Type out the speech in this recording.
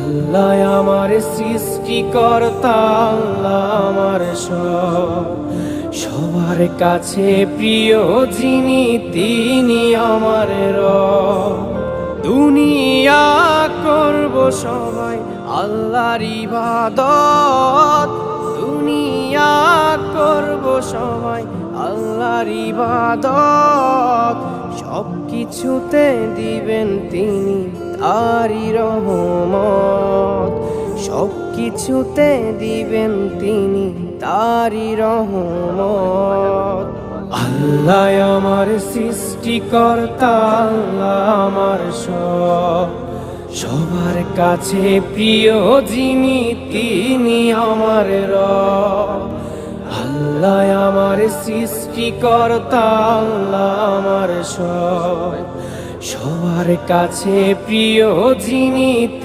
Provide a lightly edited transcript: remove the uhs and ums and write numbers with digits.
আল্লাহ আমার সৃষ্টিকর্তা, আল্লাহ আমার সবার কাছে প্রিয় যিনি, তিনি আমার রব। দুনিয়া করব সবাই আল্লাহর ইবাদত, দুনিয়া করব সবাই আল্লাহর ইবাদত। সব কিছুতে দিবেন তিনি তারই রহমত, সব কিছুতে দিবেন তিনি তারই রহমত। আল্লাহ আমার সৃষ্টিকর্তা, আল্লাহ আমার সবার কাছে প্রিয় যিনি, তিনি আমার রব। আল্লাহ আমার সৃষ্টিকর্তা, আল্লাহ আমার সবার কাছে প্রিয় যিনি।